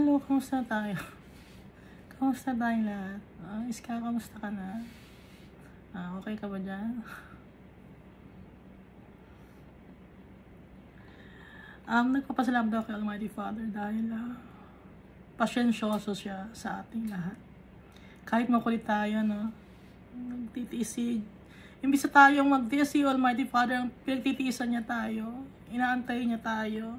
Hello, kamusta tayo? Kamusta tayong lahat? Iska, kamusta ka na? Okay ka ba dyan? Nagpapasalamat ako kay Almighty Father dahil pasyensyoso siya sa ating lahat. Kahit makulit tayo, no? Nagtitiis imbis na tayong magtiis, si Almighty Father, ang pinagtitiisan niya tayo. Inaantay niya tayo.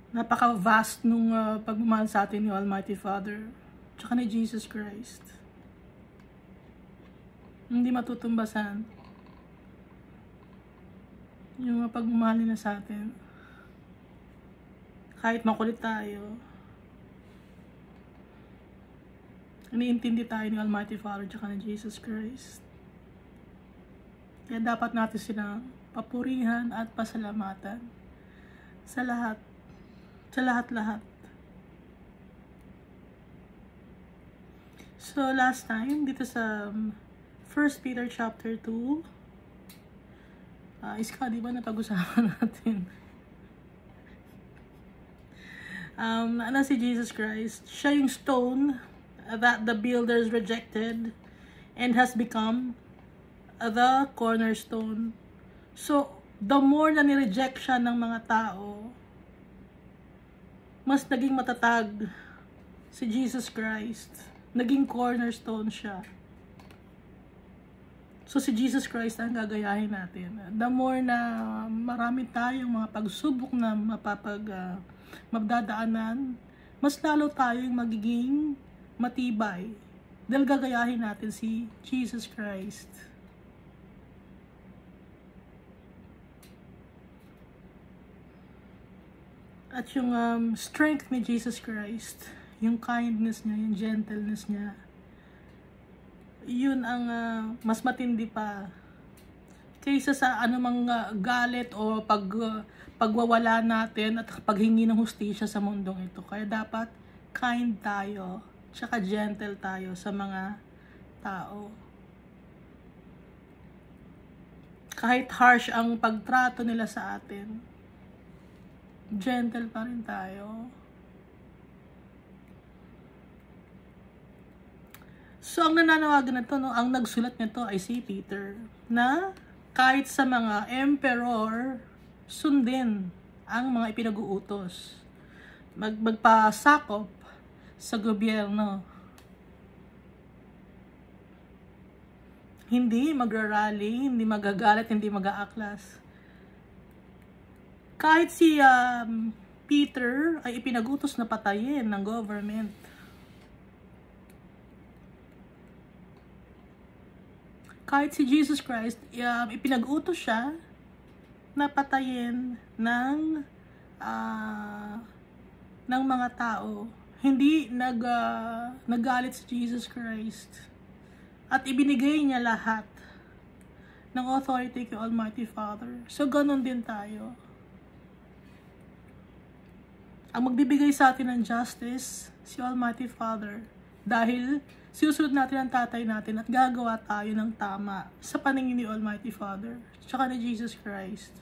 Napaka-vast nung pagmamahal sa atin ni Almighty Father, tsaka ni Jesus Christ. Hindi matutumbasan yung pagmamahal nila sa atin. Kahit makulit tayo, iniintindi tayo ni Almighty Father tsaka ni Jesus Christ. Kaya dapat natin silang papurihan at pasalamatan sa lahat. Sa lahat-lahat. So, last time, dito sa 1 Peter chapter 2, Iska, di ba napag-usapan natin? Ano si Jesus Christ? Siya yung stone that the builders rejected and has become the cornerstone. So, the more na nireject siya ng mga tao, mas naging matatag si Jesus Christ. Naging cornerstone siya. So, si Jesus Christ ang gagayahin natin. The more na marami tayong mga pagsubok na mapdadaanan, mas lalo tayong magiging matibay. Dahil gagayahin natin si Jesus Christ. At yung strength ni Jesus Christ, yung kindness niya, yung gentleness niya, yun ang mas matindi pa kaysa sa anumang galit o pagwawala natin at paghingi ng hustisya sa mundong ito. Kaya dapat kind tayo, tsaka gentle tayo sa mga tao. Kahit harsh ang pagtrato nila sa atin, gentle pa rin tayo. So, ang nananawagan na to, no, ang nagsulat nito ay si Peter, na kahit sa mga emperor, sundin ang mga ipinag-uutos. Magpasakop sa gobyerno. Hindi magrarally, hindi magagalit, hindi mag-aaklas. Kahit si Peter ay ipinagutos na patayin ng government. Kahit si Jesus Christ, ipinag-utos siya na patayin ng mga tao. Hindi nagalit si Jesus Christ. At ibinigay niya lahat ng authority kay Almighty Father. So, ganun din tayo. Ang magbibigay sa atin ng justice, si Almighty Father. Dahil sinusunod natin ang tatay natin at gagawa tayo ng tama sa paningin ni Almighty Father, tsaka ni Jesus Christ.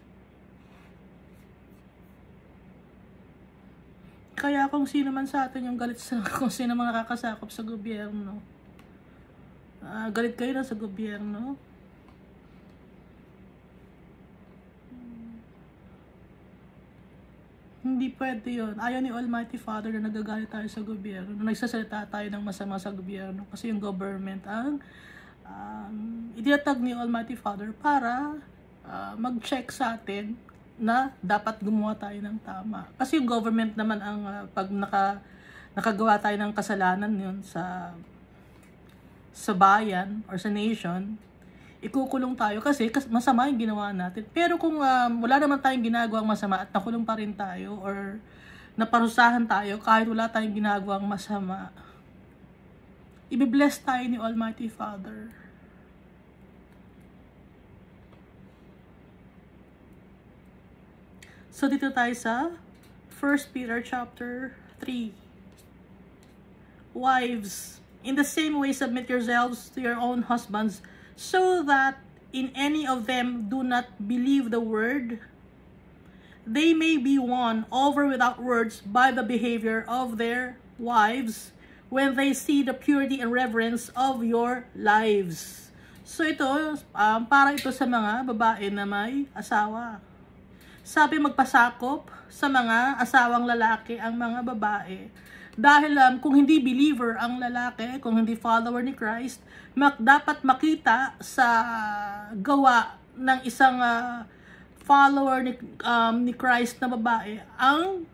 Kaya kung sino man sa atin yung galit sa, kung sino man nakakasakop sa gobyerno, galit kayo na sa gobyerno, hindi pwede yun. Ayaw ni Almighty Father na nagagalit tayo sa gobyerno, na nagsasalita tayo ng masama sa gobyerno, kasi yung government ang itinatag ni Almighty Father para mag-check sa atin na dapat gumawa tayo ng tama. Kasi yung government naman ang pag nakagawa tayo ng kasalanan yun sa bayan or sa nation, ikukulong tayo kasi masama yung ginawa natin. Pero kung wala naman tayong ginagawang masama at nakulong pa rin tayo or naparusahan tayo kahit wala tayong ginagawang masama, ibibless tayo ni Almighty Father. So dito tayo sa 1 Peter chapter 3. Wives, in the same way submit yourselves to your own husbands, so that in any of them do not believe the word, they may be won over without words by the behavior of their wives when they see the purity and reverence of your lives. So ito, para ito sa mga babae na may asawa. Sabi magpasakop sa mga asawang lalaki ang mga babae. Dahil kung hindi believer ang lalaki, kung hindi follower ni Christ, dapat makita sa gawa ng isang follower ni Christ na babae ang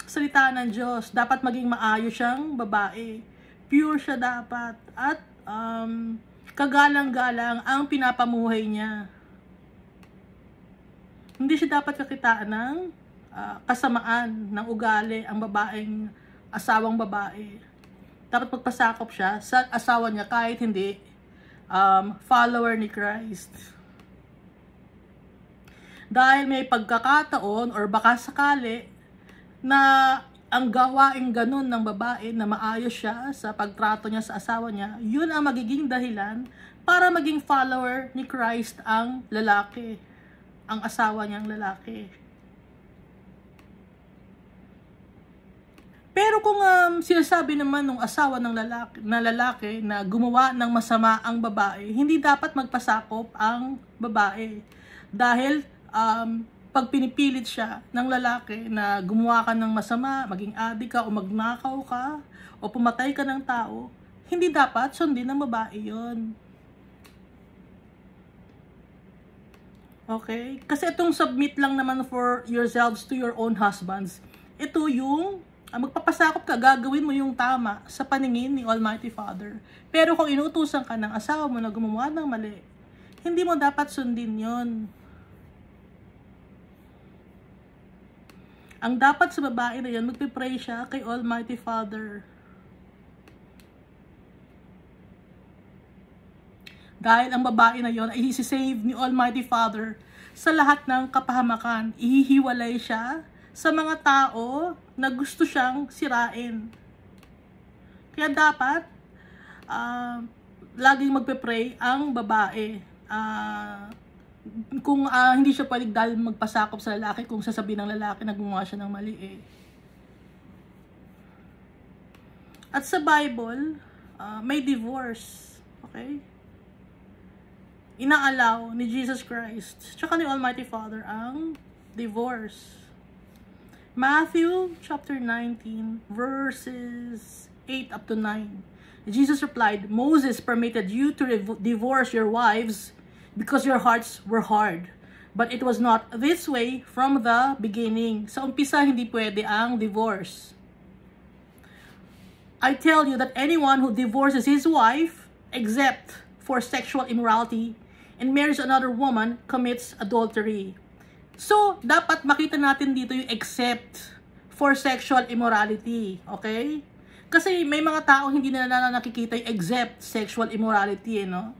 salita ng Diyos. Dapat maging maayos siyang babae. Pure siya dapat. At kagalang-galang ang pinapamuhay niya. Hindi siya dapat kakitaan ng kasamaan ng ugali ang babaeng asawang babae. Dapat magpasakop siya sa asawa niya kahit hindi follower ni Christ. Dahil may pagkakataon or baka sakali na ang gawaing ganun ng babae na maayos siya sa pagtrato niya sa asawa niya, yun ang magiging dahilan para maging follower ni Christ ang lalaki, ang asawa niyang lalaki. Pero kung sinasabi naman ng asawa ng lalaki na gumawa ng masama ang babae, hindi dapat magpasakop ang babae. Dahil pag pinipilit siya ng lalaki na gumawa ka ng masama, maging adik ka o magnakaw ka o pumatay ka ng tao, hindi dapat sundin ng babae yon. Okay? Kasi itong submit lang naman for yourselves to your own husbands. Ito yung magpapasakop ka, gagawin mo yung tama sa paningin ni Almighty Father. Pero kung inutusan ka ng asawa mo na gumawa ng mali, hindi mo dapat sundin yon. Ang dapat sa babae na yan, magpipray siya kay Almighty Father. Dahil ang babae na yon ay isi-save ni Almighty Father sa lahat ng kapahamakan. Ihihiwalay siya sa mga tao na gusto siyang sirain. Kaya dapat laging magpe-pray ang babae. Kung hindi siya pwedeng dahil magpasakop sa lalaki kung sasabihin ng lalaki na gumawa siya ng mali eh. At sa Bible, may divorce. Okay? Inaalaw ni Jesus Christ tsaka ni Almighty Father ang divorce. Matthew chapter 19 verses 8 up to 9. Jesus replied, Moses permitted you to divorce your wives because your hearts were hard. But it was not this way from the beginning. Sa umpisa, hindi pwede ang divorce. I tell you that anyone who divorces his wife, except for sexual immorality, and marries another woman, commits adultery. So, dapat makita natin dito yung except for sexual immorality. Okay? Kasi may mga tao hindi na nakikita yung except sexual immorality, no?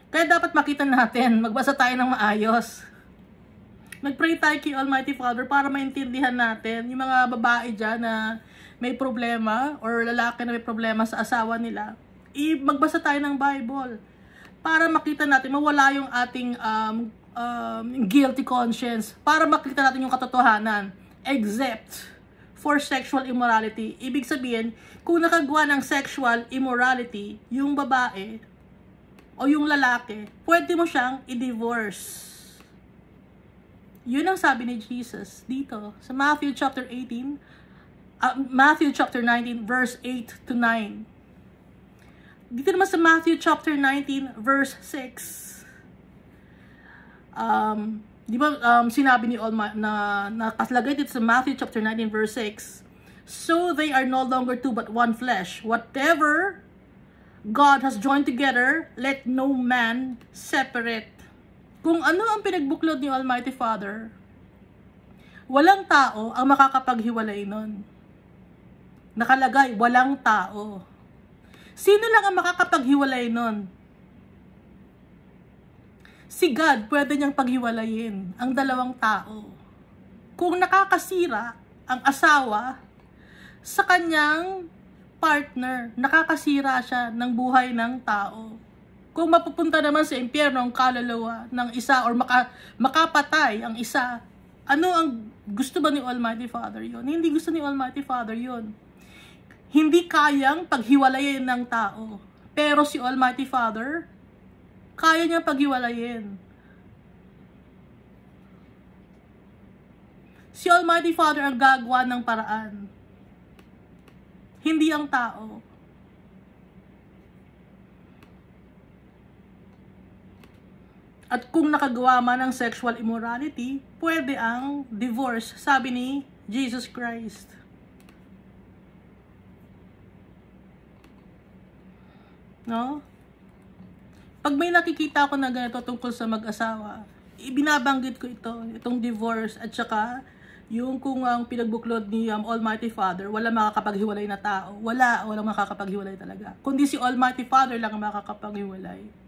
Kaya dapat makita natin, magbasa tayo ng maayos. Nagpray tayo kay Almighty Father para maintindihan natin yung mga babae dyan na may problema or lalaki na may problema sa asawa nila. Magbasa tayo ng Bible para makita natin, mawala yung ating guilty conscience, para makita natin yung katotohanan, except for sexual immorality. Ibig sabihin, kung nakagawa ng sexual immorality yung babae o yung lalaki, pwede mo siyang i-divorce. Yun ang sabi ni Jesus dito sa Matthew chapter 19 verse 8 to 9. Dito naman sa Matthew chapter 19 verse 6. Di ba sinabi ni Almighty na nakaslagay dito sa Matthew chapter 19 verse 6, so they are no longer two but one flesh. Whatever God has joined together, let no man separate. Kung ano ang pinagbuklod ni Almighty Father, walang tao ang makakapaghiwalay nun. Nakalagay, walang tao. Sino lang ang makakapaghiwalay nun? Si God, pwede niyang paghiwalayin ang dalawang tao. Kung nakakasira ang asawa sa kanyang partner, nakakasira siya ng buhay ng tao. Kung mapupunta naman sa impyerno ang kaluluwa ng isa or makapatay ang isa, Ano ang gusto ba ni Almighty Father yon? Hindi gusto ni Almighty Father yon. Hindi kayang paghiwalayin ng tao. Pero si Almighty Father, kaya niyang paghiwalayin. Si Almighty Father ang gagawa ng paraan. Hindi ang tao. At kung nakagawa man ng sexual immorality, pwede ang divorce, sabi ni Jesus Christ. No? Pag may nakikita ko na ganito tungkol sa mag-asawa, ibinabanggit ko itong divorce, at saka yung kung ang pinagbuklod ni Almighty Father, wala makakapaghiwalay na tao. Walang makakapaghiwalay talaga. Kundi si Almighty Father lang ang makakapaghiwalay.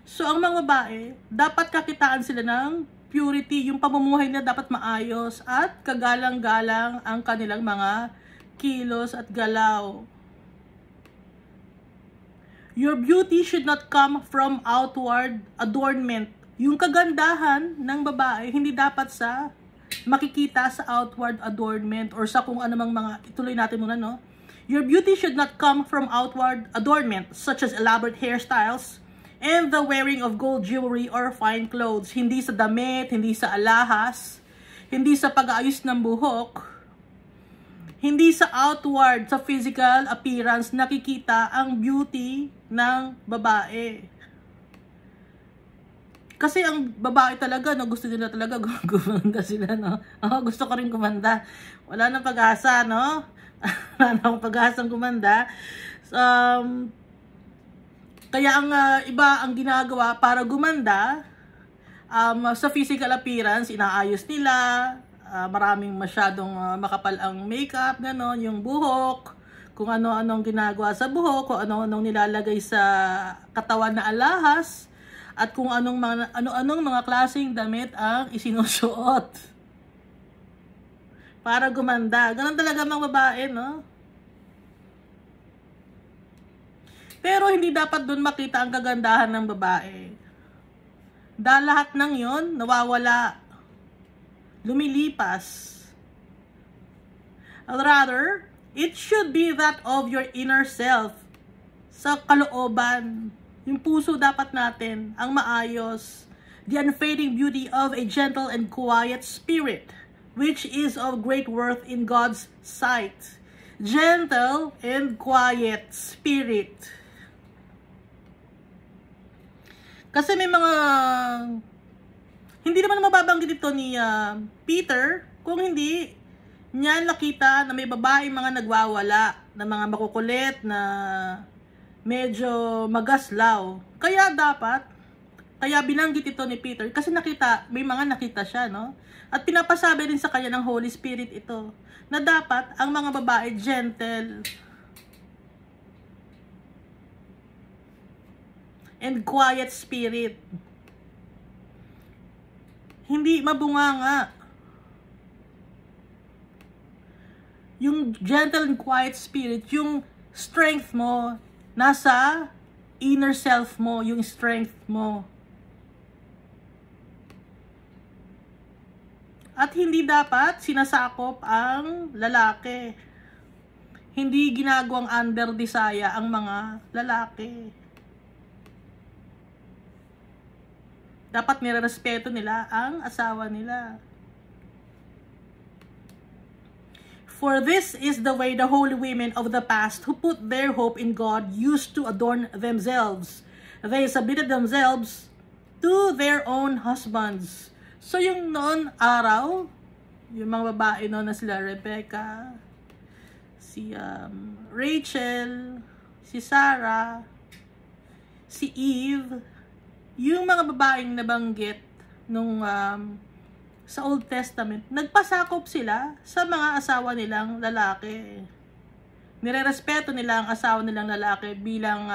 So, ang mga babae, dapat kakitaan sila ng purity. Yung pamumuhay nila dapat maayos at kagalang-galang ang kanilang mga kilos at galaw. Your beauty should not come from outward adornment. Yung kagandahan ng babae, hindi dapat sa makikita sa outward adornment or sa kung anumang mga, ituloy natin muna, no? Your beauty should not come from outward adornment, such as elaborate hairstyles, and the wearing of gold jewelry or fine clothes. Hindi sa damit, hindi sa alahas, hindi sa pag-aayos ng buhok, hindi sa outward, sa physical appearance, nakikita ang beauty ng babae. Kasi ang babae talaga, no, gusto nila talaga gumanda sila, no? Gusto ko rin gumanda. Wala nang pag-asa, no? Wala nang pag-asang gumanda. Kaya ang iba ang ginagawa para gumanda, sa physical appearance, inaayos nila, maraming masyadong makapal ang makeup, gano'n, yung buhok, kung ano-anong ginagawa sa buhok, kung ano-anong nilalagay sa katawan na alahas, at kung ano-anong mga klaseng damit ang isinusuot para gumanda. Ganun talaga mga babae, no? Pero hindi dapat doon makita ang kagandahan ng babae. Dahil lahat ng yon nawawala, lumilipas. Rather, it should be that of your inner self. Sa kalooban, yung puso dapat natin ang maayos. The unfading beauty of a gentle and quiet spirit, which is of great worth in God's sight. Gentle and quiet spirit. Kasi may mga, hindi naman mababanggit ito ni Peter, kung hindi niya nakita na may babae mga nagwawala, na mga makukulit, na medyo magaslaw. Kaya binanggit ito ni Peter, kasi may mga nakita siya, no? At pinapasabi rin sa kanya ng Holy Spirit ito, na dapat ang mga babae gentle, and quiet spirit. Hindi mabunganga. Yung gentle and quiet spirit, yung strength mo, nasa inner self mo, yung strength mo. At hindi dapat sinasakop ang lalaki. Hindi ginagawang under desire ang mga lalaki. Dapat nirerespeto nila ang asawa nila. For this is the way the holy women of the past who put their hope in God used to adorn themselves. They submitted themselves to their own husbands. So yung noon araw, yung mga babae noon na sila Rebecca, si Rachel, si Sarah, si Eve, yung mga babaeng nabanggit nung sa Old Testament, nagpasakop sila sa mga asawa nilang lalaki. Nirerespeto nila ang asawa nilang lalaki bilang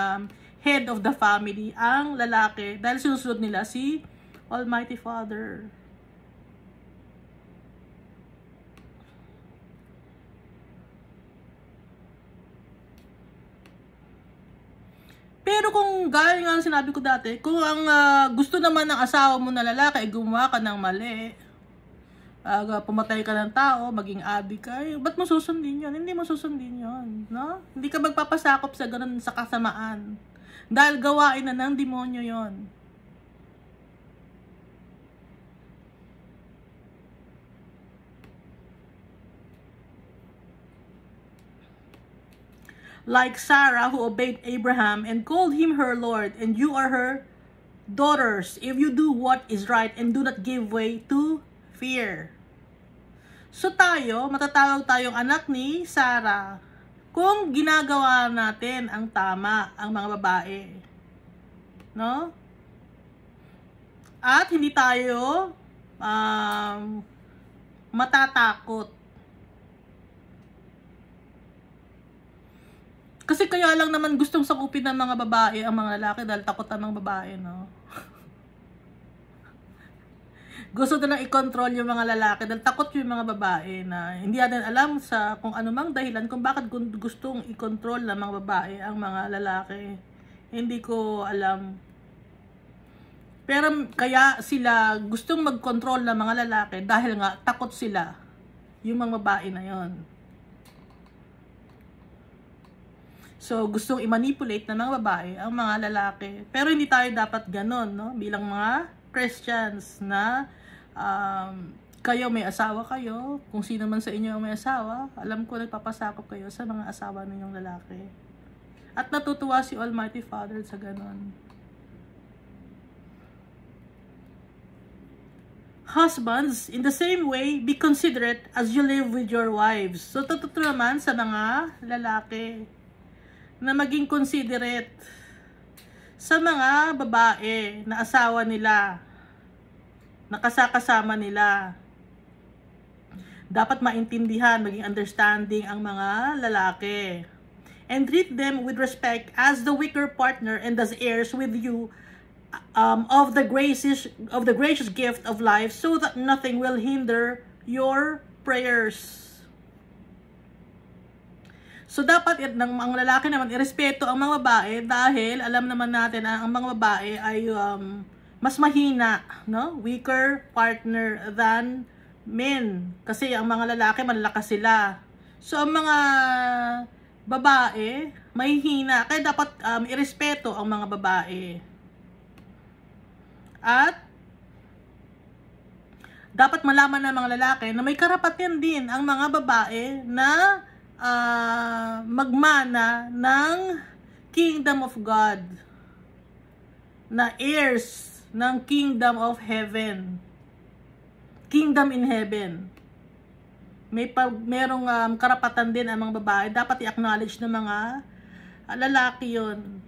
head of the family, ang lalaki, dahil sinusunod nila si Almighty Father. Pero kung gaya nga sinabi ko dati, kung ang gusto naman ng asawa mo na lalaki ay gumawa ka ng mali, pumatay ka ng tao, maging abi ka, ba't mo susundin yun? Hindi mo susundin yun, no? Hindi ka magpapasakop sa ganun sa kasamaan. Dahil gawain na ng demonyo yun. Like Sarah who obeyed Abraham and called him her Lord, and you are her daughters if you do what is right and do not give way to fear. So tayo, matatawag tayong anak ni Sarah kung ginagawa natin ang tama, ang mga babae. No? At hindi tayo matatakot. Kasi kaya lang naman gustong sakupin ng mga babae ang mga lalaki dahil takot ang mga babae, no? Gusto nilang i-control yung mga lalaki dahil takot yung mga babae na hindi natin alam sa kung ano mang dahilan kung bakit gustong i-control ng mga babae ang mga lalaki. Hindi ko alam. Pero kaya sila gustong mag-control ng mga lalaki dahil nga takot sila yung mga babae na yon. So, gustong i-manipulate ng mga babae ang mga lalaki. Pero hindi tayo dapat ganon, no? Bilang mga Christians na kayo may asawa kayo. Kung sino man sa inyo may asawa, alam ko nagpapasakop kayo sa mga asawa ninyong lalaki. At natutuwa si Almighty Father sa ganon. Husbands, in the same way, be considerate as you live with your wives. So, totoo naman sa mga lalaki na maging considerate sa mga babae na asawa nila, nakasakasama nila. Dapat maintindihan, maging understanding ang mga lalaki. And treat them with respect as the weaker partner and as heirs with you of the gracious gift of life, so that nothing will hinder your prayers. So, dapat ang lalaki naman, irespeto ang mga babae dahil alam naman natin na ang mga babae ay mas mahina, no? Weaker partner than men. Kasi ang mga lalaki, malalakas sila. So, ang mga babae, mahihina. Kaya dapat irespeto ang mga babae. At dapat malaman ng mga lalaki na may karapatan din ang mga babae na magmana ng Kingdom of God, na heirs ng Kingdom of Heaven, Kingdom in Heaven. Merong karapatan din ang mga babae, dapat i-acknowledge ng mga lalaki yon.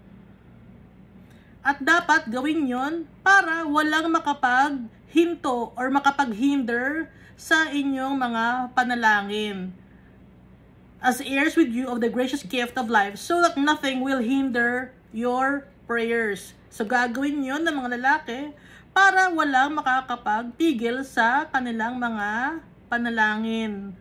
At dapat gawin yon para walang makapaghinto or makapaghinder sa inyong mga panalangin, as heirs with you of the gracious gift of life, so that nothing will hinder your prayers. So, gagawin yun ng mga lalaki para walang makakapagpigil sa kanilang mga panalangin.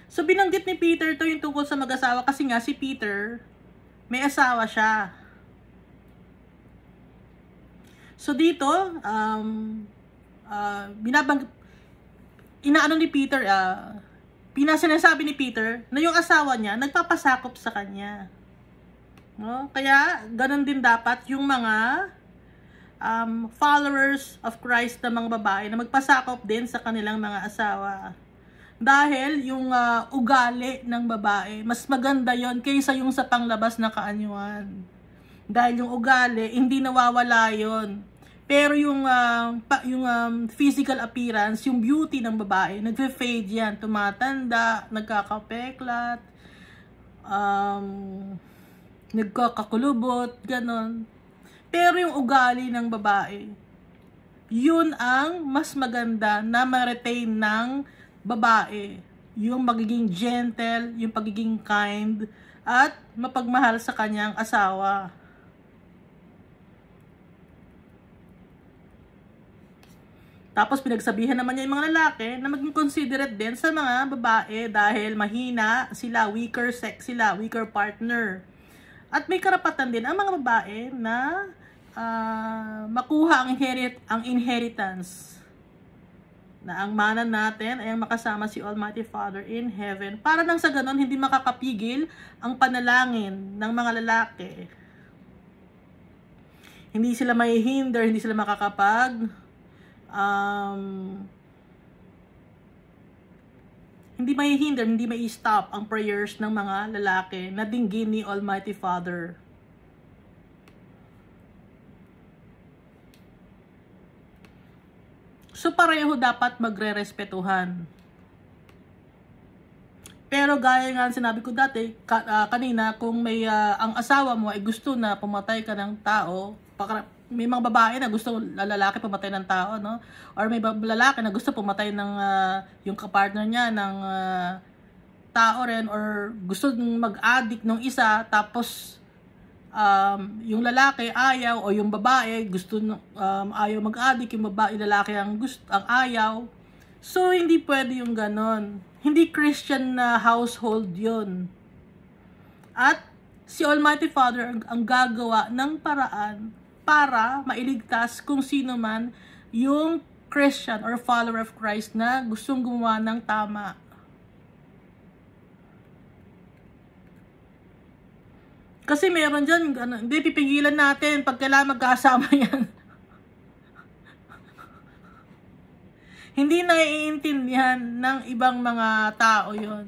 So, binanggit ni Peter to yung tungkol sa mag-asawa kasi nga si Peter, may asawa siya. So, dito, inaano ni Peter, sinasabi ni Peter na yung asawa niya nagpapasakop sa kanya, no? Kaya ganun din dapat yung mga followers of Christ na mga babae na magpasakop din sa kanilang mga asawa, dahil yung ugali ng babae mas maganda yon kaysa yung sa panglabas na kaanyuan, dahil yung ugali hindi nawawala yon. Pero yung physical appearance, yung beauty ng babae, nagfe-fade yan, tumatanda, nagkakapeklat, nagkakakulubot, ganon. Pero yung ugali ng babae, yun ang mas maganda na ma-retain ng babae. Yung magiging gentle, yung pagiging kind, at mapagmahal sa kanyang asawa. Tapos pinagsabihan naman niya yung mga lalaki na maging considerate din sa mga babae dahil mahina sila, weaker sex sila, weaker partner. At may karapatan din ang mga babae na makuha ang inheritance. Na ang mana natin ay makasama si Almighty Father in heaven. Para nang sa ganon, hindi makakapigil ang panalangin ng mga lalaki. Hindi sila maihinder, hindi sila hindi maihinder, hindi mai-stop ang prayers ng mga lalaki na dinggin ni Almighty Father. So, pareho dapat magre-respetuhan. Pero gaya nga sinabi ko dati, kanina, kung may ang asawa mo ay gusto na pumatay ka ng tao, may mga babae na gusto lalaki pumatay ng tao, no? Or may lalaki na gusto pumatay ng yung kapartner niya ng tao rin, or gusto mag-addict ng isa, tapos yung lalaki ayaw, o yung babae gusto ayaw mag-addict, yung lalaki ang ayaw. So hindi pwede yung ganon. Hindi Christian na household yun. At si Almighty Father ang gagawa ng paraan para mailigtas kung sino man yung Christian or follower of Christ na gustong gumawa ng tama. Kasi meron dyan, hindi pipigilan natin pag kailangan magkasama yan. Hindi naiintindihan ng ibang mga tao yon.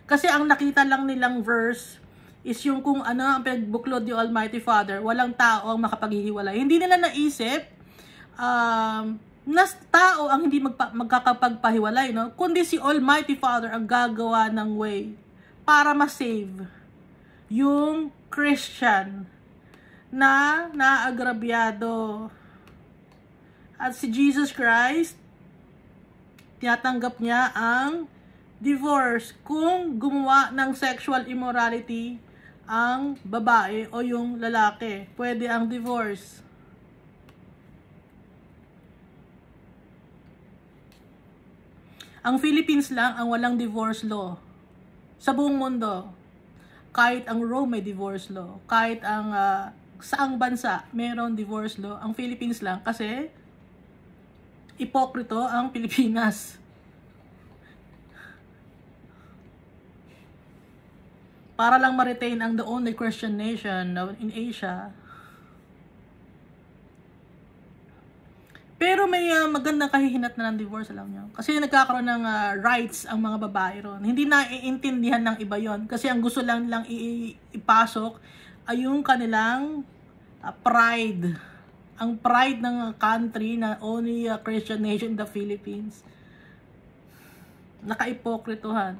Kasi ang nakita lang nilang verse is yung kung ano ang pinagbuklod ni Almighty Father, walang tao ang makapaghihiwalay. Hindi nila naisip na tao ang hindi magkakapagpahiwalay, no? Kundi si Almighty Father ang gagawa ng way para ma-save yung Christian na naagrabyado. At si Jesus Christ, tinatanggap niya ang divorce kung gumawa ng sexual immorality ang babae o yung lalaki. Pwede ang divorce. Ang Philippines lang ang walang divorce law sa buong mundo. Kahit ang Rome may divorce law, kahit ang saang bansa mayroon divorce law, ang Philippines lang kasi ipokrito ang Pilipinas. Para lang ma-retain ang the only Christian nation in Asia. Pero may magandang kahihinat na ng divorce, alam nyo. Kasi nagkakaroon ng rights ang mga babae ron. Hindi na iintindihan ng iba yon. Kasi ang gusto lang ipasok ay yung kanilang pride. Ang pride ng country na only Christian nation in the Philippines. Nakaipokrituhan.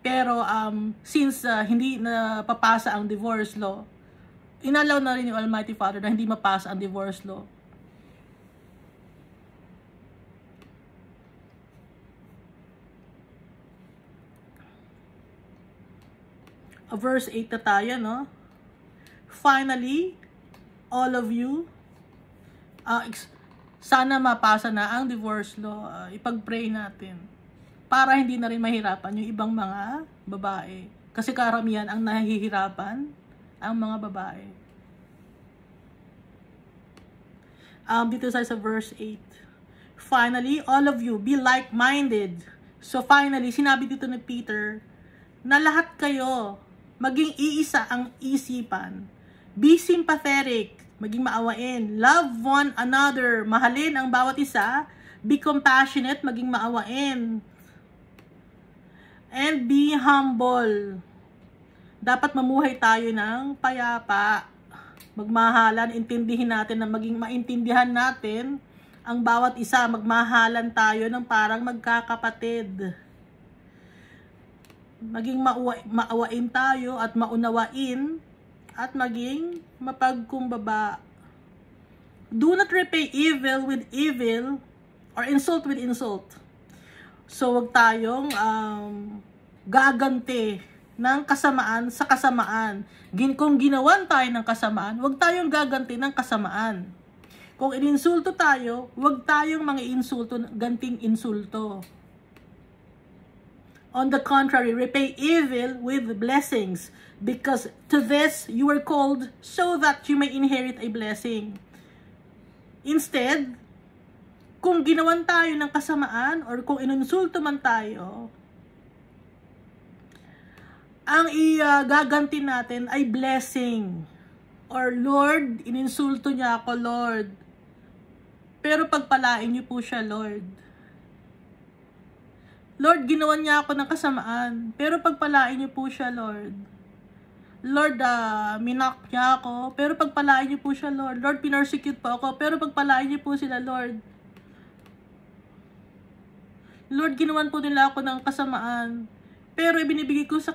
Pero since hindi na papasa ang divorce law, inalaw na rin yung Almighty Father na hindi mapasa ang divorce law. Verse 8 na tayo, no? Finally, all of you, sana mapasa na ang divorce law. Ipag-pray natin. Para hindi na rin mahirapan yung ibang mga babae. Kasi karamihan ang nahihirapan ang mga babae. Dito sa verse 8. Finally, all of you, be like-minded. So finally, sinabi dito ni Peter, na lahat kayo, maging iisa ang isipan. Be sympathetic, maging maawain. Love one another, mahalin ang bawat isa. Be compassionate, maging maawain. And be humble. Dapat mamuhay tayo ng payapa. Magmahalan, intindihin natin na maging maintindihan natin ang bawat isa. Magmahalan tayo ng parang magkakapatid. Maging maawain tayo at maunawain at maging mapagkumbaba. Do not repay evil with evil or insult with insult. So, wag tayong gaganti ng kasamaan sa kasamaan. Kung ginawan tayo ng kasamaan, huwag tayong gaganti ng kasamaan. Kung ininsulto tayo, huwag tayong mga insulto, ganting insulto. On the contrary, repay evil with blessings, because to this you were called, so that you may inherit a blessing. Instead, kung ginawan tayo ng kasamaan, or kung inunsulto man tayo, ang igaganti natin ay blessing. Or, Lord, ininsulto niya ako, Lord. Pero pagpalain niyo po siya, Lord. Lord, ginawan niya ako ng kasamaan, pero pagpalain niyo po siya, Lord. Lord, minak niya ako, pero pagpalain niyo po siya, Lord. Lord, pinersecute po ako, pero pagpalain niyo po sila, Lord. Lord, ginawan po nila ako ng kasamaan, pero ibinibigay ko sa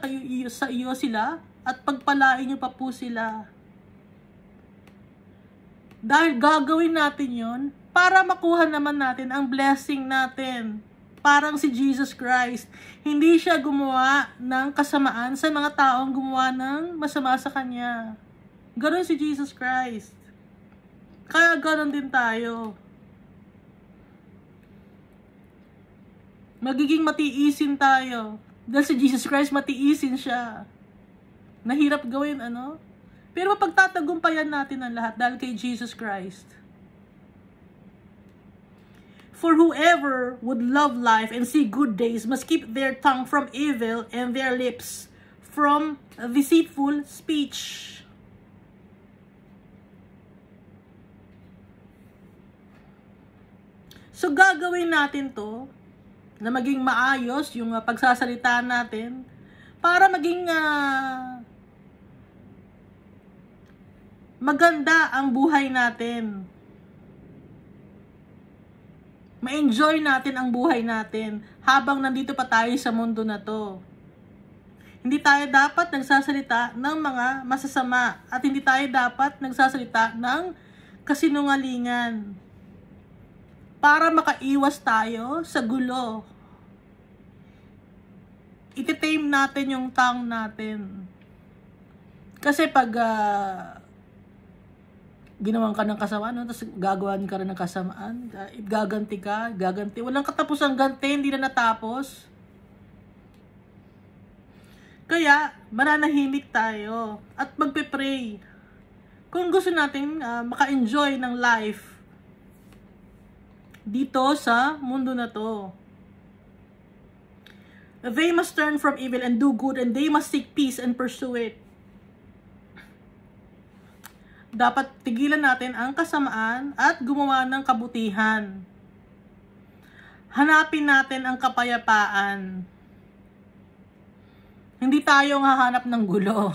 iyo sila, at pagpalain niyo pa po sila. Dahil gagawin natin yon para makuha naman natin ang blessing natin. Parang si Jesus Christ, hindi siya gumawa ng kasamaan sa mga taong gumawa ng masama sa Kanya. Ganon si Jesus Christ. Kaya ganon din tayo. Magiging matiisin tayo. Dahil si Jesus Christ, matiisin siya. Nahirap gawin, ano? Pero mapagtatagumpayan natin ang lahat dahil kay Jesus Christ. For whoever would love life and see good days must keep their tongue from evil and their lips from deceitful speech. So gagawin natin to na maging maayos yung pagsasalita natin para maging maganda ang buhay natin. Ma-enjoy natin ang buhay natin habang nandito pa tayo sa mundo na to. Hindi tayo dapat nagsasalita ng mga masasama at hindi tayo dapat nagsasalita ng kasinungalingan para makaiwas tayo sa gulo. Iti-tame natin yung tongue natin. Kasi pag ginawan ka ng kasamaan, no? Tapos gagawan ka rin ng kasamaan, gaganti ka, gaganti. Walang katapusang ganti, hindi na natapos. Kaya, mananahimik tayo at magpe-pray. Kung gusto natin maka-enjoy ng life dito sa mundo na to. They must turn from evil and do good, and they must seek peace and pursue it. Dapat tigilan natin ang kasamaan at gumawa ng kabutihan. Hanapin natin ang kapayapaan. Hindi tayo hahanap ng gulo.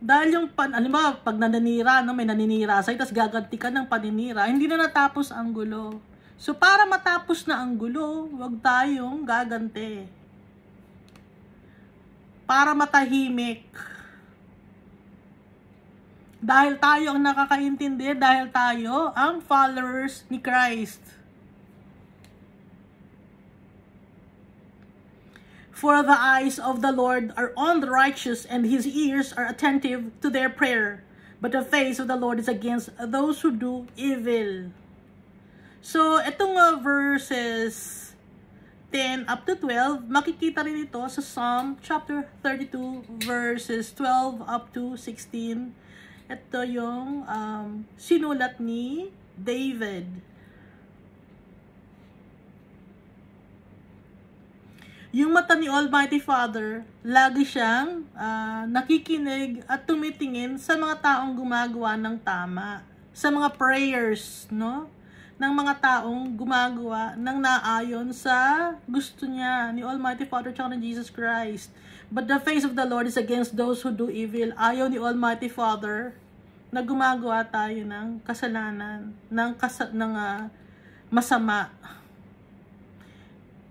Dahil yung, alam pag naninira, no, may naninira sa'yo, tapos gaganti ka ng paninira, hindi na natapos ang gulo. So, para matapos na ang gulo, huwag tayong gaganti. Para matahimik. Dahil tayo ang nakakaintindi, dahil tayo ang followers ni Christ. For the eyes of the Lord are on the righteous, and His ears are attentive to their prayer. But the face of the Lord is against those who do evil. So, itong verses 10 up to 12, makikita rin ito sa Psalm chapter 32, verses 12 up to 16. Ito yung sinulat ni David. Yung mata ni Almighty Father, lagi siyang nakikinig at tumitingin sa mga taong gumagawa ng tama. Sa mga prayers, no? Ng mga taong gumagawa ng naayon sa gusto niya ni Almighty Father at ni Jesus Christ. But the face of the Lord is against those who do evil. Ayaw ni Almighty Father na gumagawa tayo ng kasalanan, ng masama.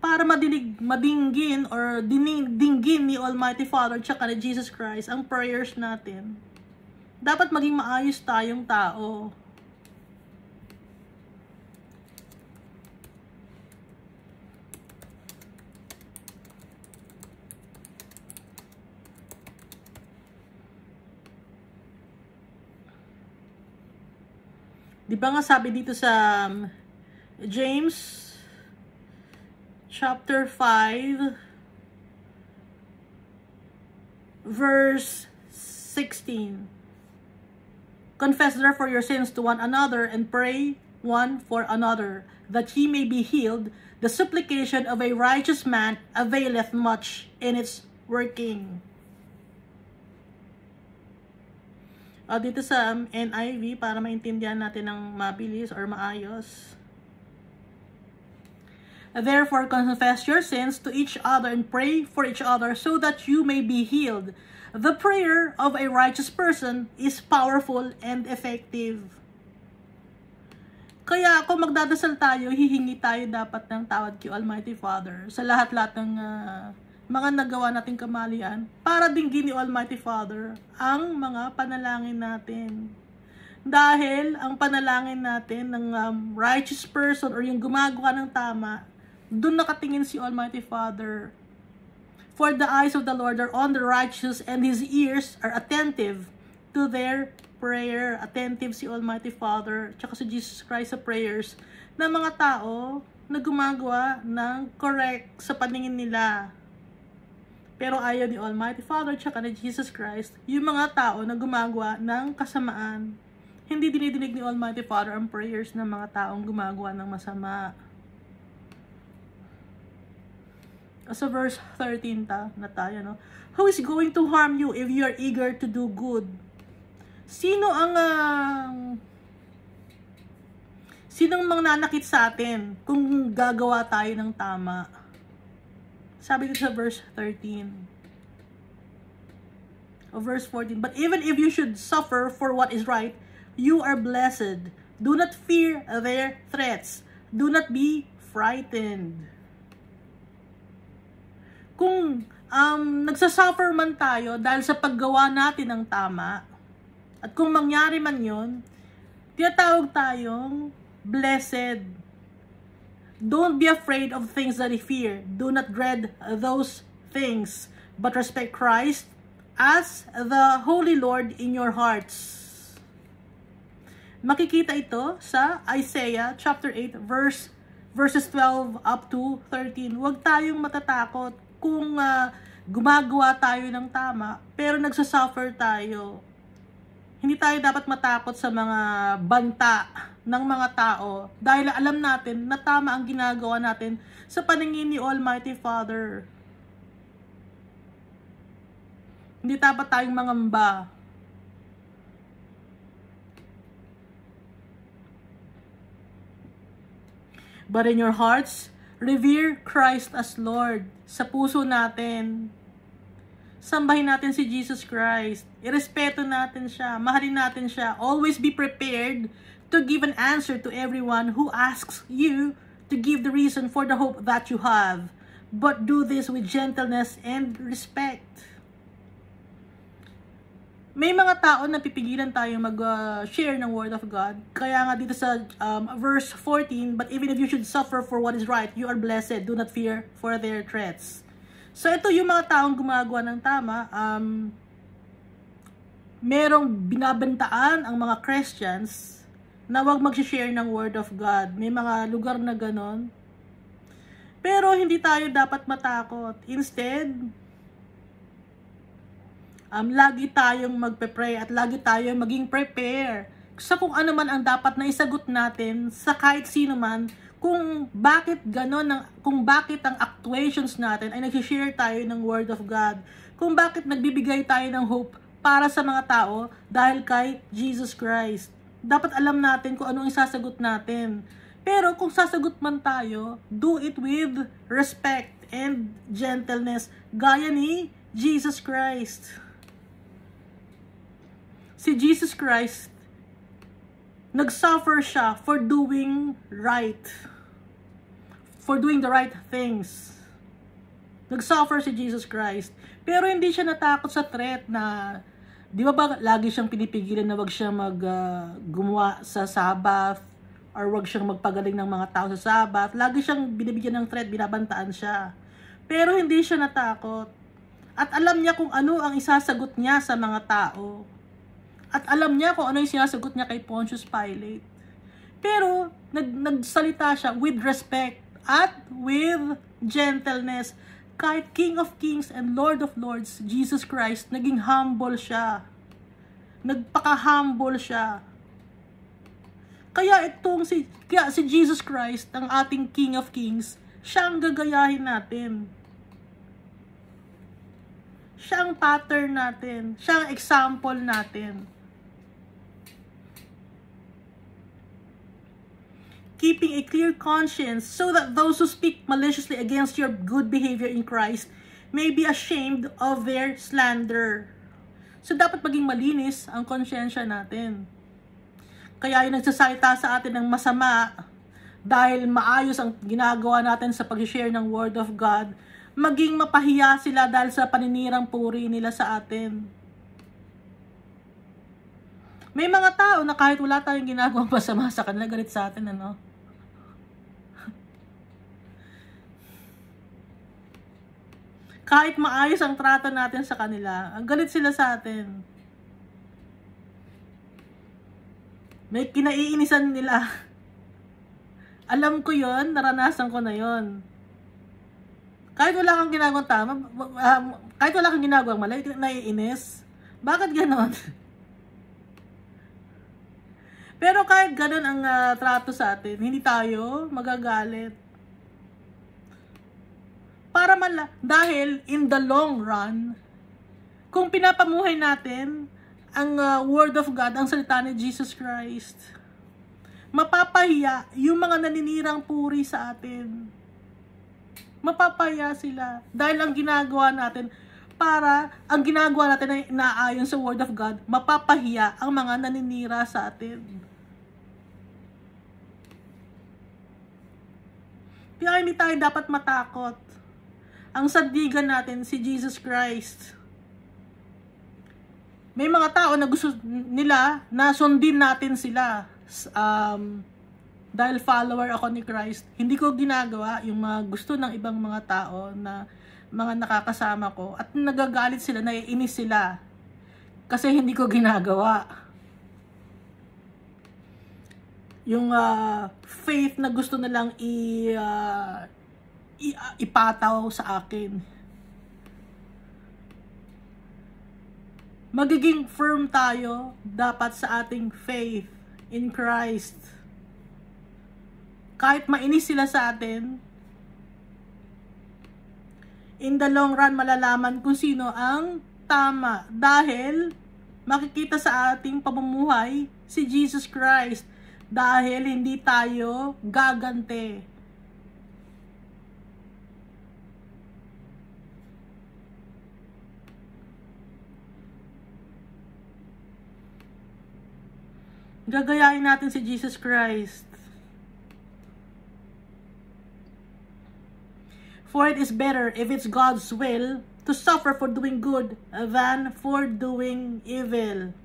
Para madinggin or dinggin ni Almighty Father at ni Jesus Christ ang prayers natin. Dapat maging maayos tayong tao. Di ba nga sabi dito sa James chapter 5 verse 16. Confess therefore your sins to one another and pray one for another, that ye may be healed. The supplication of a righteous man availeth much in its working. Dito sa NIV, para maintindihan natin ng mabilis or maayos. Therefore, confess your sins to each other and pray for each other so that you may be healed. The prayer of a righteous person is powerful and effective. Kaya kung magdadasal tayo, hihingi tayo dapat ng tawad kay Almighty Father sa lahat-lahat ng mga nagawa nating kamalian, para dinggin ni Almighty Father ang mga panalangin natin. Dahil ang panalangin natin ng righteous person or yung gumagawa ng tama, doon nakatingin si Almighty Father. For the eyes of the Lord are on the righteous, and His ears are attentive to their prayer. Attentive si Almighty Father, tsaka si Jesus Christ sa prayers ng mga tao na gumagawa ng correct sa paningin nila. Pero ayaw ni Almighty Father tsaka ni Jesus Christ yung mga tao na gumagawa ng kasamaan. Hindi dinidinig ni Almighty Father ang prayers ng mga taong gumagawa ng masama. Sa verse 13 na tayo, no? Who is going to harm you if you are eager to do good? Sinong mangnanakit sa atin kung gagawa tayo ng tama? Sabi dito sa verse 13. O verse 14. But even if you should suffer for what is right, you are blessed. Do not fear their threats. Do not be frightened. Kung nagsasuffer man tayo dahil sa paggawa natin ng tama, at kung mangyari man yun, tinatawag tayong blessed. Don't be afraid of things that you fear. Do not dread those things, but respect Christ as the Holy Lord in your hearts. Makikita ito sa Isaiah chapter 8 verses 12 up to 13. Huwag tayong matatakot kung gumagawa tayo ng tama, pero nagsasuffer tayo. Hindi tayo dapat matakot sa mga banta ng mga tao dahil alam natin na tama ang ginagawa natin sa paningin ni Almighty Father. Hindi dapat tayong mangamba. But in your hearts, revere Christ as Lord. Sa puso natin, sambahin natin si Jesus Christ. Irespeto natin siya. Mahalin natin siya. Always be prepared to give an answer to everyone who asks you to give the reason for the hope that you have. But do this with gentleness and respect. May mga tao na pipigilan tayong mag-share ng Word of God. Kaya nga dito sa verse 14, but even if you should suffer for what is right, you are blessed. Do not fear for their threats. So ito yung mga taong gumagawa ng tama. Merong binabantaan ang mga Christians na wag mag-share ng Word of God. May mga lugar na ganon. Pero hindi tayo dapat matakot. Instead, lagi tayong magpe-pray at lagi tayong maging prepare sa kung ano man ang dapat na isagot natin sa kahit sino man, kung bakit ganon, kung bakit ang actuations natin ay nag-share tayo ng Word of God, kung bakit nagbibigay tayo ng hope para sa mga tao dahil kay Jesus Christ. Dapat alam natin kung ano ang isasagot natin. Pero kung sasagot man tayo, do it with respect and gentleness, gaya ni Jesus Christ. Si Jesus Christ, nag-suffer siya for doing right. For doing the right things. Nag-suffer si Jesus Christ. Pero hindi siya natakot sa threat na, di ba lagi siyang pinipigilan na wag siya gumawa sa Sabbath or wag siyang magpagaling ng mga tao sa Sabbath. Lagi siyang binibigyan ng threat, binabantaan siya. Pero hindi siya natakot. At alam niya kung ano ang isasagot niya sa mga tao. At alam niya kung ano yung sinasagot niya kay Pontius Pilate. Pero, nagsalita siya with respect at with gentleness. Kahit King of Kings and Lord of Lords, Jesus Christ, naging humble siya. Nagpaka-humble siya. Kaya si Jesus Christ, ang ating King of Kings, siya ang gagayahin natin. Siya ang pattern natin. Siya ang example natin. Keeping a clear conscience so that those who speak maliciously against your good behavior in Christ may be ashamed of their slander. So, dapat maging malinis ang konsyensya natin. Kaya yung nagsasalita sa atin ng masama, dahil maayos ang ginagawa natin sa pag-share ng Word of God, maging mapahiya sila dahil sa paninirang puri nila sa atin. May mga tao na kahit wala tayong ginagawang masama sa kanila, galit sa atin, ano? Kahit maayos ang trato natin sa kanila, ang galit sila sa atin. May kinaiinisan nila. Alam ko yon, naranasan ko na yon. Kahit wala kang ginagawang tama, kahit wala kang ginagawang mali, naiinis. Bakit ganon? Pero kahit ganon ang trato sa atin, hindi tayo magagalit. Dahil in the long run, kung pinapamuhay natin ang Word of God, ang salita ni Jesus Christ, mapapahiya yung mga naninirang puri sa atin. Mapapahiya sila. Dahil ang ginagawa natin ay naayon sa Word of God, mapapahiya ang mga naninira sa atin. Kaya hindi tayo dapat matakot. Ang sandigan natin, si Jesus Christ. May mga tao na gusto nila na sundin natin sila. Dahil follower ako ni Christ, hindi ko ginagawa yung mga gusto ng ibang mga tao na mga nakakasama ko at nagagalit sila, naiinis sila kasi hindi ko ginagawa. Yung faith na gusto na lang ipataw sa akin. Magiging firm tayo dapat sa ating faith in Christ. Kahit mainis sila sa atin, in the long run malalaman kung sino ang tama dahil makikita sa ating pamumuhay si Jesus Christ dahil hindi tayo gagante. Gagayahin natin si Jesus Christ. For it is better if it's God's will to suffer for doing good than for doing evil.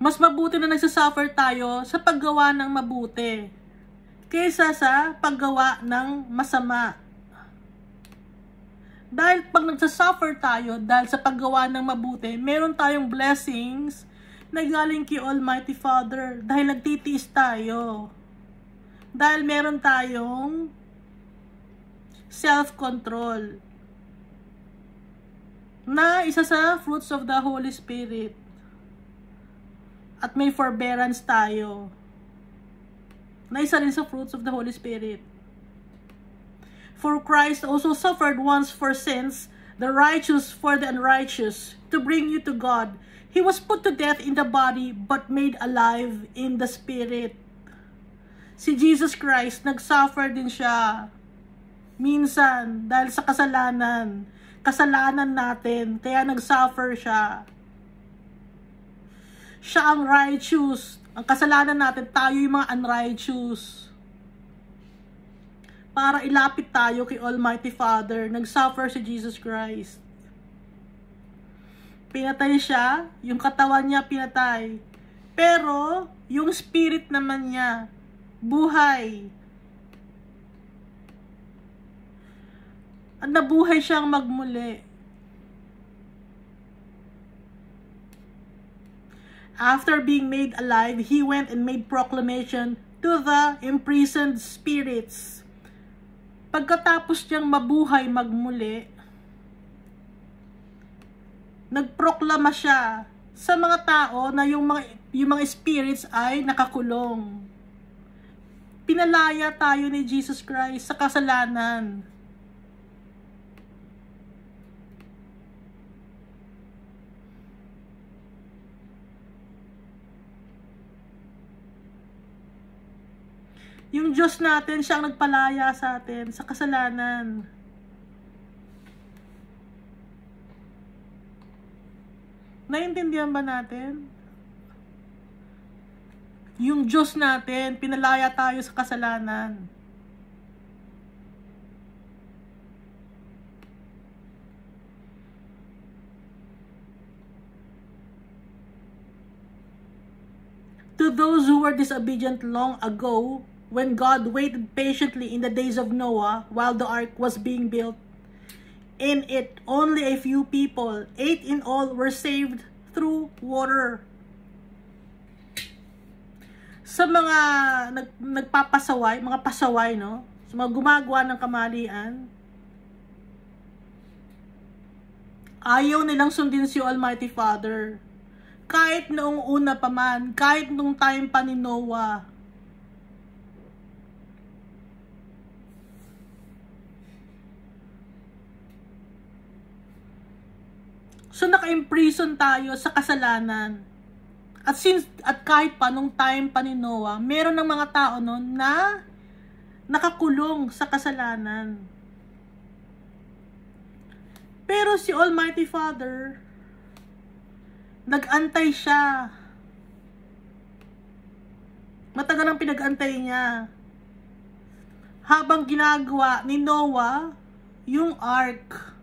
Mas mabuti na nagsasuffer tayo sa paggawa ng mabuti kaysa sa paggawa ng masama. Dahil pag nagsasuffer tayo dahil sa paggawa ng mabuti, meron tayong blessings na galing kay Almighty Father dahil nagtitiis tayo. Dahil meron tayong self-control na isa sa fruits of the Holy Spirit. At may forbearance tayo na isa rin sa fruits of the Holy Spirit. For Christ also suffered once for sins, the righteous for the unrighteous, to bring you to God. He was put to death in the body, but made alive in the Spirit. Si Jesus Christ, nagsuffer din siya. Minsan, dahil sa kasalanan natin, kaya nagsuffer siya. Siya ang righteous. Ang kasalanan natin, tayo yung mga unrighteous. Para ilapit tayo kay Almighty Father, nagsuffer si Jesus Christ. Pinatay siya, yung katawan niya pinatay. Pero, yung spirit naman niya, buhay. At nabuhay siyang magmuli. After being made alive, he went and made proclamation to the imprisoned spirits. Pagkatapos niyang mabuhay magmuli, nagproklama siya sa mga tao na yung mga spirits ay nakakulong. Pinalaya tayo ni Jesus Christ sa kasalanan. Yung Diyos natin, siya ang nagpalaya sa atin sa kasalanan. Naiintindihan ba natin? Yung Diyos natin, pinalaya tayo sa kasalanan. To those who were disobedient long ago, when God waited patiently in the days of Noah while the ark was being built, in it only a few people, 8 in all, were saved through water. Sa mga nagpapasaway, mga pasaway, no? Sa mga gumagawa ng kamalian, ayaw nilang sundin si Almighty Father. Kahit noong una pa man, kahit noong time pa ni Noah. So naka-imprison tayo sa kasalanan. At kahit pa nung time pa ni Noah, meron ng mga tao noon na nakakulong sa kasalanan. Pero si Almighty Father, nag-antay siya. Matagal ang pinag-antay niya. Habang ginagawa ni Noah yung ark.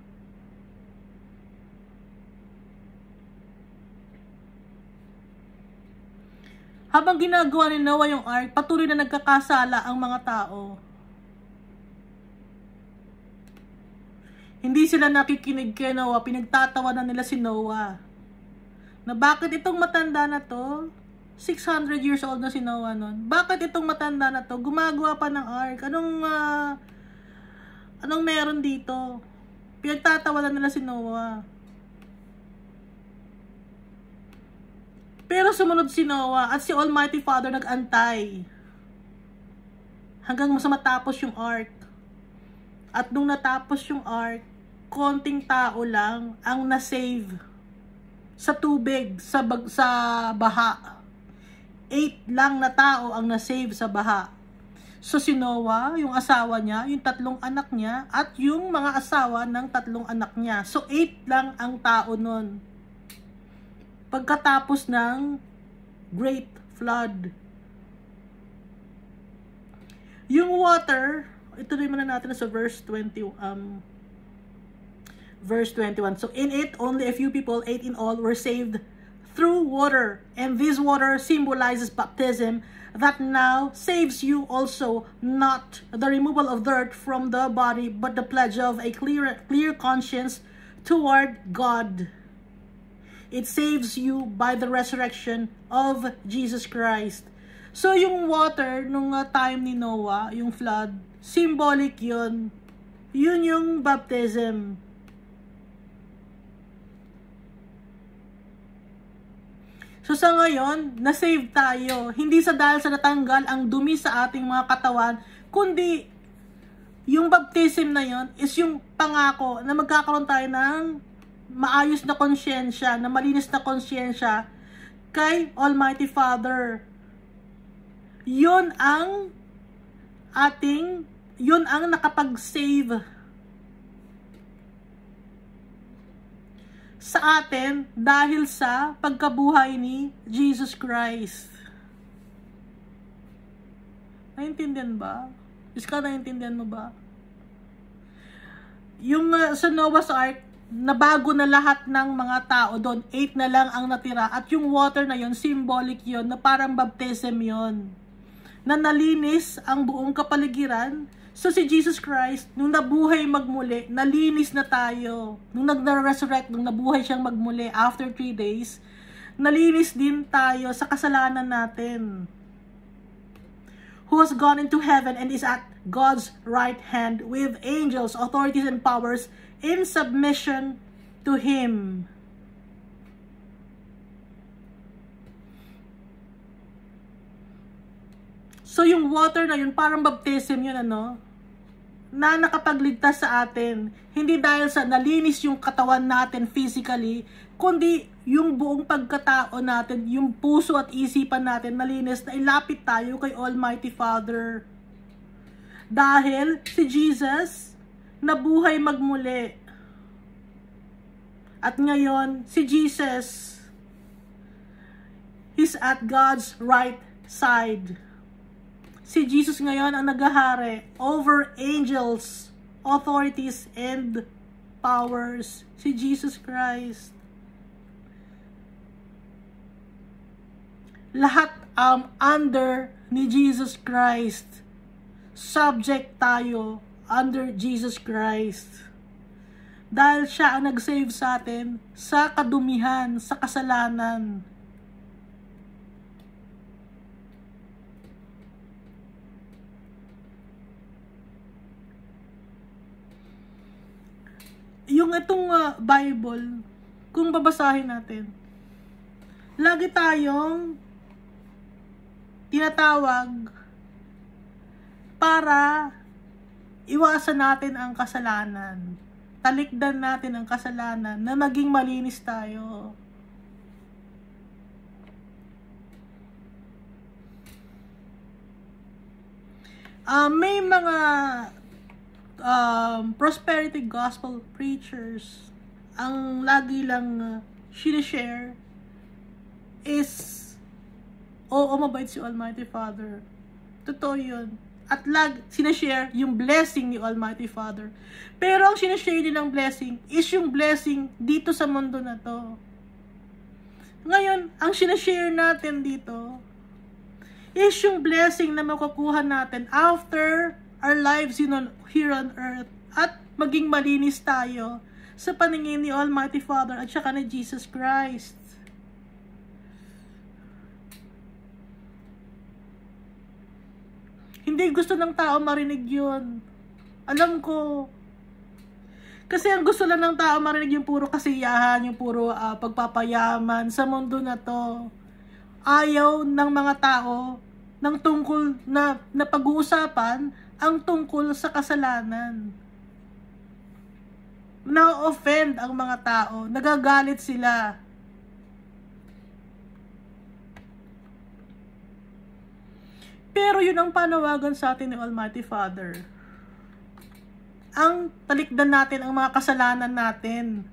Habang ginagawa ni Noah yung ark, patuloy na nagkakasala ang mga tao. Hindi sila nakikinig kay Noah, pinagtatawanan nila si Noah. Na bakit itong matanda na to, 600 years old na si Noah nun, bakit itong matanda na to, gumagawa pa ng ark? Anong meron dito? Pinagtatawanan nila si Noah. Pero sumunod si Noah at si Almighty Father nag-antay hanggang matapos yung ark. At nung natapos yung ark, konting tao lang ang nasave sa tubig, sa baha. 8 lang na tao ang nasave sa baha. So si Noah, yung asawa niya, yung 3 anak niya, at yung mga asawa ng 3 anak niya. So 8 lang ang tao nun. Pagkatapos ng Great Flood. Yung water, ituloy muna natin sa verse 21. So, in it, only a few people, 8 in all, were saved through water. And this water symbolizes baptism that now saves you also, not the removal of dirt from the body, but the pledge of a clear conscience toward God. It saves you by the resurrection of Jesus Christ. So, yung water nung time ni Noah, yung flood, symbolic yun. Yun yung baptism. So, sa ngayon, na-save tayo. Hindi dahil sa natanggal ang dumi sa ating mga katawan, kundi yung baptism na yun is yung pangako na magkakaroon tayo ng maayos na konsyensya, na malinis na konsyensya kay Almighty Father. Yun ang nakapag-save sa atin dahil sa pagkabuhay ni Jesus Christ. Naintindihan ba? Iska, naintindihan mo ba? Yung sa Noah's Ark, nabago na lahat ng mga tao doon. 8 na lang ang natira. At yung water na yon, symbolic yon, na parang baptism yon, na nalinis ang buong kapaligiran. So si Jesus Christ, nung nabuhay magmuli, nalinis na tayo. Nung nag-resurrect, nung nabuhay siyang magmuli after 3 days, nalinis din tayo sa kasalanan natin. Who has gone into heaven and is at God's right hand with angels, authorities, and powers in submission to Him. So yung water na yun, parang baptism yun, na nakapagligtas sa atin. Hindi dahil sa nalinis yung katawan natin physically, kundi yung buong pagkatao natin, yung puso at isipan natin nalinis, na ilapit tayo kay Almighty Father. Dahil si Jesus nabuhay magmuli. At ngayon, si Jesus is at God's right side. Si Jesus ngayon ang naghahari over angels, authorities, and powers. Si Jesus Christ. Lahat under ni Jesus Christ. Subject tayo under Jesus Christ. Dahil siya ang nag-save sa atin sa kadumihan, sa kasalanan. Yung itong Bible, kung babasahin natin, lagi tayong tinatawag para iwasan natin ang kasalanan. Talikdan natin ang kasalanan na maging malinis tayo. May mga prosperity gospel preachers ang lagi lang sinishare is mabait si Almighty Father. Totoo yun. At sinashare yung blessing ni Almighty Father. Pero ang sinashare din ng blessing is yung blessing dito sa mundo na to. Ngayon, ang sinashare natin dito is yung blessing na makukuha natin after our lives here on earth, at maging malinis tayo sa paningin ni Almighty Father at saka ni Jesus Christ. Hindi gusto ng tao marinig yun. Alam ko. Kasi ang gusto lang ng tao marinig yung puro kasiyahan, yung puro pagpapayaman sa mundo na to. Ayaw ng mga tao ng tungkol na pag-uusapan ang tungkol sa kasalanan. Na-offend ang mga tao, nagagalit sila. Pero yun ang panawagan sa atin ng Almighty Father. Ang talikdan natin ang mga kasalanan natin.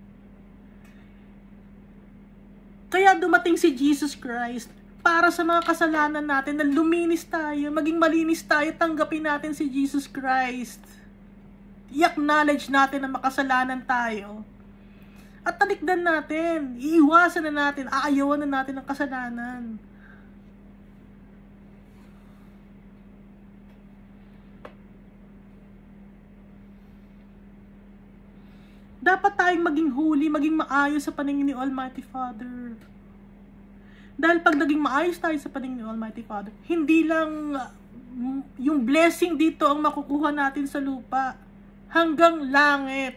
Kaya dumating si Jesus Christ para sa mga kasalanan natin na luminis tayo, maging malinis tayo, tanggapin natin si Jesus Christ. I-acknowledge natin na makasalanan tayo. At talikdan natin, iiwasan na natin, aayawan na natin ang kasalanan. Dapat tayong maging holy, maging maayos sa paningin ni Almighty Father. Dahil pag naging maayos tayo sa paningin ni Almighty Father, hindi lang yung blessing dito ang makukuha natin sa lupa, hanggang langit.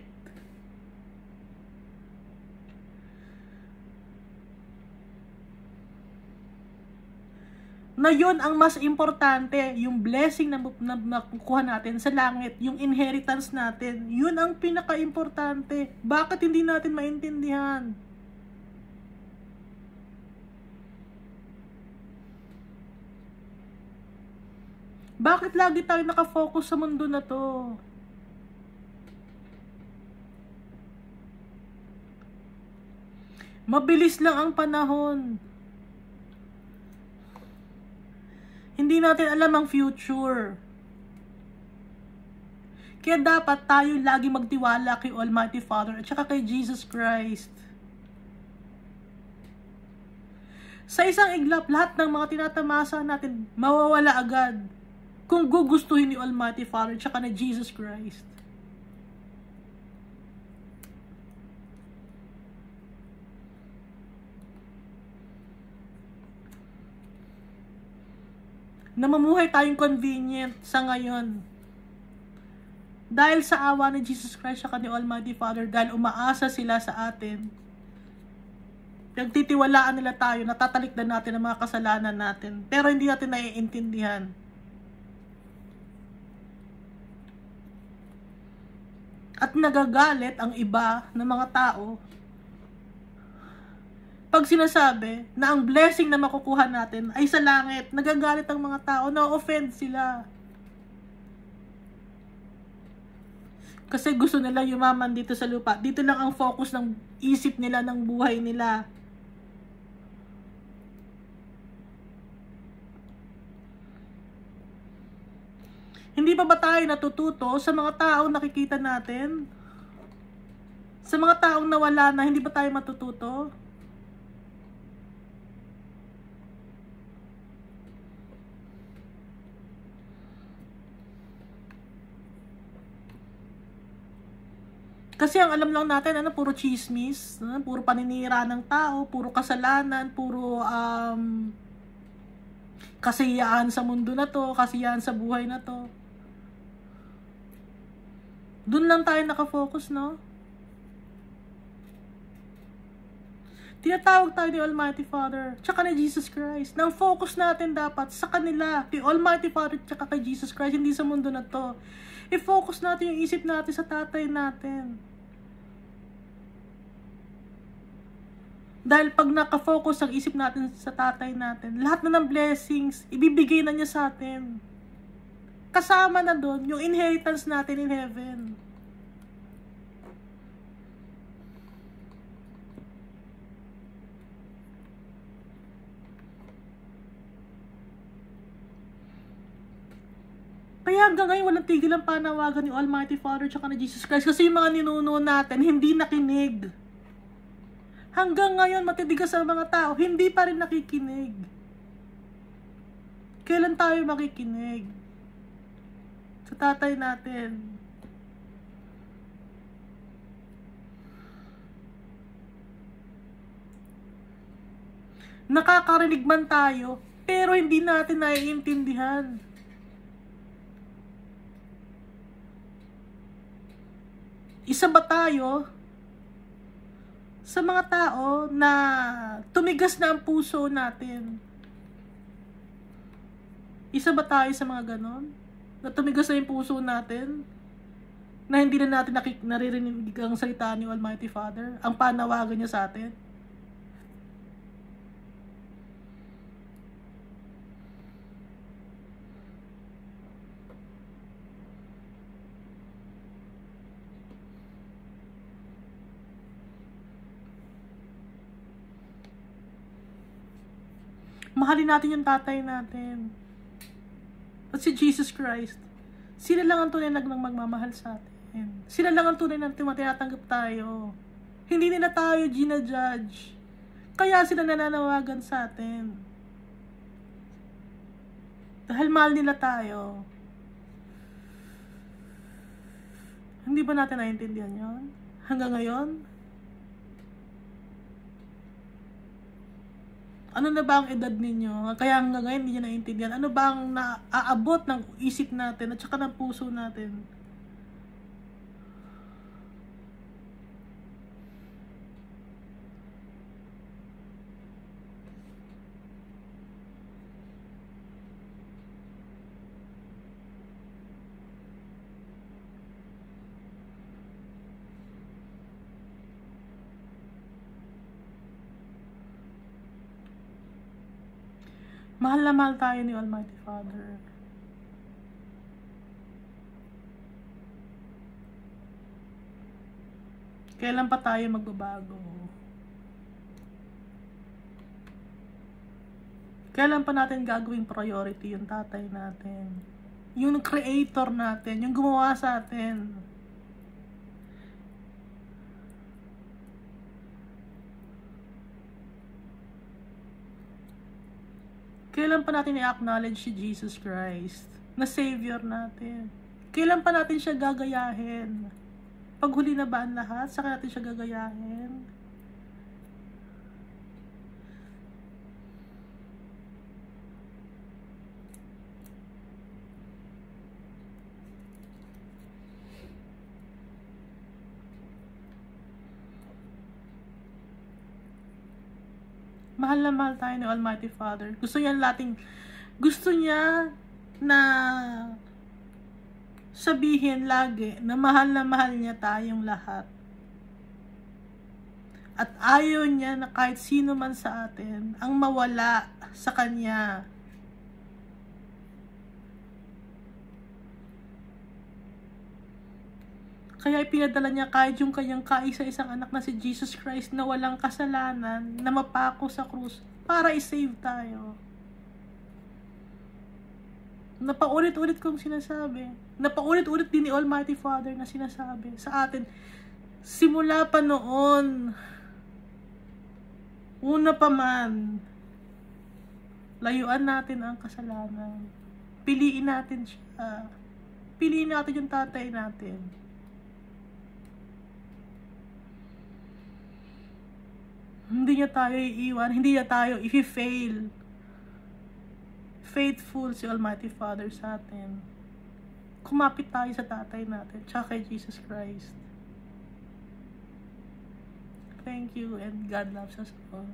Na yun ang mas importante, yung blessing na makukuha natin sa langit, yung inheritance natin, yun ang pinaka-importante. Bakit hindi natin maintindihan? Bakit lagi tayo nakafocus sa mundo na to? Mabilis lang ang panahon. Hindi natin alam ang future. Kaya dapat tayo lagi magtiwala kay Almighty Father at saka kay Jesus Christ. Sa isang iglap, lahat ng mga tinatamasa natin mawawala agad kung gugustuhin ni Almighty Father at saka ni Jesus Christ. Namumuhay tayong convenient sa ngayon. Dahil sa awa ni Jesus Christ at ni Almighty Father, dahil umaasa sila sa atin, nagtitiwalaan nila tayo, natatalikdan natin ang mga kasalanan natin, pero hindi natin naiintindihan. At nagagalit ang iba ng mga tao pag sinasabi na ang blessing na makukuha natin ay sa langit. Nagagalit ang mga tao, na-offend sila. Kasi gusto nila yumaman dito sa lupa. Dito lang ang focus ng isip nila, ng buhay nila. Hindi pa ba tayo natututo sa mga taong nakikita natin? Sa mga taong nawala na, hindi ba tayo matututo? Kasi ang alam lang natin, puro chismis, puro paninira ng tao, puro kasalanan, puro kasiyaan sa mundo na to, kasiyaan sa buhay na to. Doon lang tayo nakafocus, no? Tinatawag tayo ni Almighty Father, tsaka ni Jesus Christ. Nang focus natin dapat sa kanila, kay Almighty Father, tsaka kay Jesus Christ, hindi sa mundo na to. I-focus natin yung isip natin sa tatay natin. Dahil pag nakafocus ang isip natin sa tatay natin, lahat na ng blessings, ibibigay na niya sa atin. Kasama na doon yung inheritance natin in heaven. Kaya hanggang ngayon walang tigil ang panawagan ni Almighty Father tsaka ni Jesus Christ kasi yung mga ninuno natin hindi nakinig. Hanggang ngayon matitigas ang mga tao, hindi pa rin nakikinig. Kailan tayo makikinig? Sa tatay natin. Nakakarinig man tayo, pero hindi natin naiintindihan. Isa ba tayo sa mga tao na tumigas na ang puso natin? Isa ba tayo sa mga ganon? Na tumigas na yung puso natin? Na hindi na natin naririnig ang salita ni Almighty Father? Ang panawagan niya sa atin? Mahalin natin yung tatay natin. At si Jesus Christ. Sila lang ang tunay na magmamahal sa atin. Sila lang ang tunay na tinatanggap tayo. Hindi nila tayo ginajudge. Kaya sila nananawagan sa atin. Dahil mahal nila tayo. Hindi ba natin naiintindihan yun? Hanggang ngayon? Ano na ba ang edad ninyo? Kaya hanggang ngayon hindi nyo naiintindihan. Ano ba ang naaabot ng isip natin at saka ng puso natin? Mahal na mahal tayo ni Almighty Father. Kailan pa tayo magbabago? Kailan pa natin gagawing priority yung tatay natin? Yung creator natin, yung gumawa sa atin. Kailan pa natin i-acknowledge si Jesus Christ na Savior natin? Kailan pa natin siya gagayahin? Pag huli na ba ang lahat, saka natin siya gagayahin? Mahal na mahal tayo ni Almighty Father. Gusto niya na sabihin lagi na mahal niya tayong lahat. At ayaw niya na kahit sino man sa atin ang mawala sa Kanya. Kaya ipinadala niya kahit yung kanyang kaisa-isang anak na si Jesus Christ na walang kasalanan, na mapako sa krus para i-save tayo. Napaulit-ulit kong sinasabi. Napaulit-ulit din ni Almighty Father na sinasabi sa atin. Simula pa noon, una pa man, layuan natin ang kasalanan. Piliin natin siya. Piliin natin yung tatay natin. Hindi niya tayo iiwan, hindi niya tayo i-fail. Faithful si Almighty Father sa atin. Kumapit tayo sa tatay natin, tsaka kay Jesus Christ. Thank you and God loves us all.